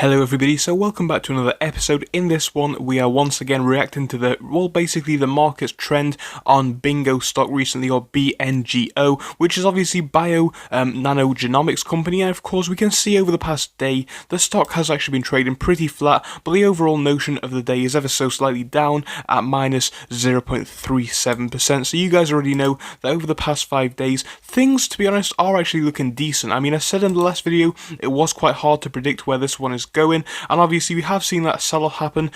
Hello everybody, so welcome back to another episode. In this one, we are once again reacting to basically the market's trend on Bngo stock recently, or Bngo, which is obviously nanogenomics company, and of course we can see over the past day, the stock has actually been trading pretty flat, but the overall notion of the day is ever so slightly down at minus 0.37%, so you guys already know that over the past 5 days, things, to be honest, are actually looking decent. I mean, I said in the last video, it was quite hard to predict where this one is going, and obviously we have seen that sell-off happen.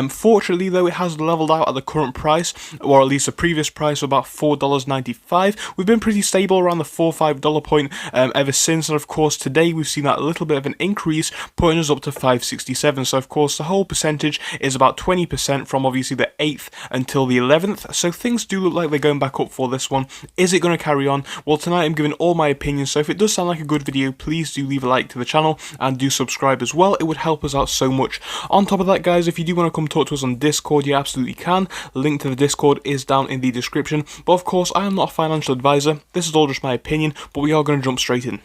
Fortunately though, it has leveled out at the current price, or at least the previous price of about $4.95. We've been pretty stable around the $4-5 point ever since, and of course today we've seen that a little bit of an increase, putting us up to 567. So of course the whole percentage is about 20% from obviously the 8th until the 11th, so things do look like they're going back up for this one. Is it going to carry on? Well, tonight I'm giving all my opinions, so if it does sound like a good video, please do leave a like to the channel and do subscribe as well. It would help us out so much. On top of that, guys, if you do want to come talk to us on Discord, you absolutely can. Link to the Discord is down in the description. But of course, I am not a financial advisor. This is all just my opinion, but we are going to jump straight in.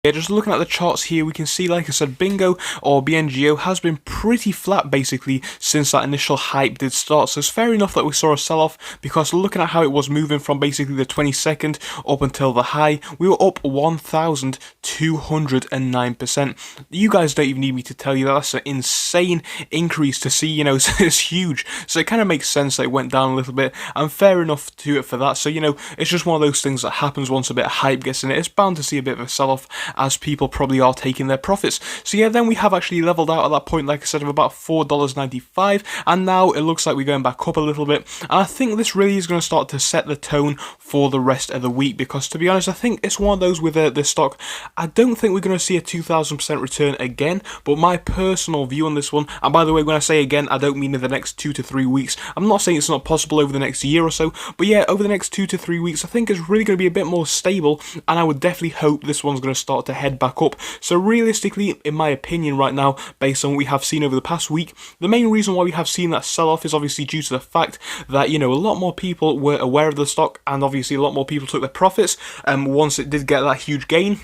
Yeah, just looking at the charts here, we can see, like I said, Bngo or Bngo has been pretty flat basically since that initial hype did start. So it's fair enough that we saw a sell-off, because looking at how it was moving from basically the 22nd up until the high, we were up 1,209%. You guys don't even need me to tell you that. That's an insane increase to see, you know, it's huge. So it kind of makes sense that it went down a little bit, and fair enough to it for that. So, you know, it's just one of those things that happens once a bit of hype gets in it. It's bound to see a bit of a sell-off, as people probably are taking their profits. So yeah, then we have actually leveled out at that point, like I said, of about $4.95, and now it looks like we're going back up a little bit, and I think this really is going to start to set the tone for the rest of the week, because to be honest, I think it's one of those with this stock, I don't think we're going to see a 2,000% return again, but my personal view on this one, and by the way, when I say again, I don't mean in the next 2 to 3 weeks, I'm not saying it's not possible over the next year or so, but yeah, over the next 2 to 3 weeks, I think it's really going to be a bit more stable, and I would definitely hope this one's going to start to head back up. So realistically, in my opinion right now, based on what we have seen over the past week, the main reason why we have seen that sell-off is obviously due to the fact that, you know, a lot more people were aware of the stock, and obviously a lot more people took their profits once it did get that huge gain.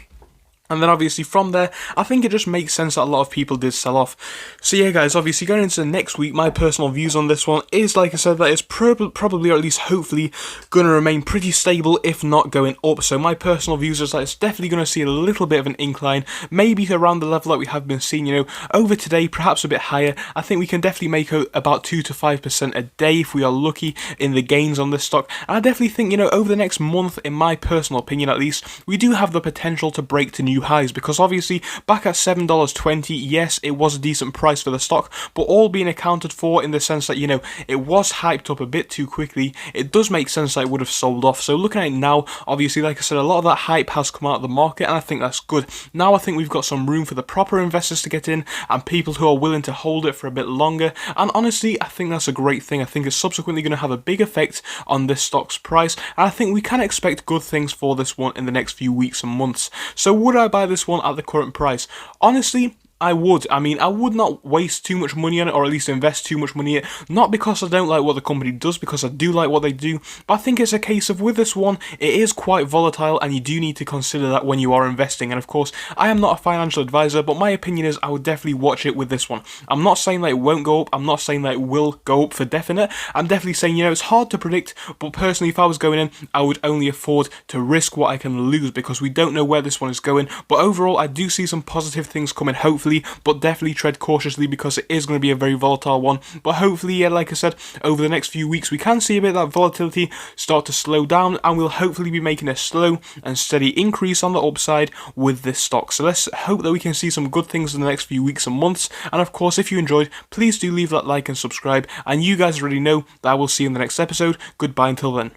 And then obviously from there, I think it just makes sense that a lot of people did sell off. So yeah, guys, obviously going into the next week, my personal views on this one is, like I said, that it's probably, or at least hopefully, going to remain pretty stable, if not going up. So my personal views is that it's definitely going to see a little bit of an incline, maybe around the level that we have been seeing, you know, over today, perhaps a bit higher. I think we can definitely make about 2 to 5% a day if we are lucky in the gains on this stock. And I definitely think, you know, over the next month, in my personal opinion at least, we do have the potential to break to new highs, because obviously back at $7.20, yes, it was a decent price for the stock, but all being accounted for in the sense that, you know, it was hyped up a bit too quickly, it does make sense that it would have sold off. So looking at it now, obviously, like I said, a lot of that hype has come out of the market, and I think that's good. Now I think we've got some room for the proper investors to get in, and people who are willing to hold it for a bit longer, and honestly, I think that's a great thing. I think it's subsequently going to have a big effect on this stock's price, and I think we can expect good things for this one in the next few weeks and months. So would I buy this one at the current price? Honestly, I would. I mean, I would not waste too much money on it, or at least invest too much money in it. Not because I don't like what the company does, because I do like what they do. But I think it's a case of, with this one, it is quite volatile, and you do need to consider that when you are investing. And of course, I am not a financial advisor, but my opinion is I would definitely watch it with this one. I'm not saying that it won't go up. I'm not saying that it will go up for definite. I'm definitely saying, you know, it's hard to predict, but personally, if I was going in, I would only afford to risk what I can lose, because we don't know where this one is going. But overall, I do see some positive things coming, hopefully, but definitely tread cautiously, because it is going to be a very volatile one. But hopefully, yeah, like I said, over the next few weeks we can see a bit of that volatility start to slow down, and we'll hopefully be making a slow and steady increase on the upside with this stock. So let's hope that we can see some good things in the next few weeks and months. And of course, if you enjoyed, please do leave that like and subscribe, and you guys already know that I will see you in the next episode. Goodbye until then.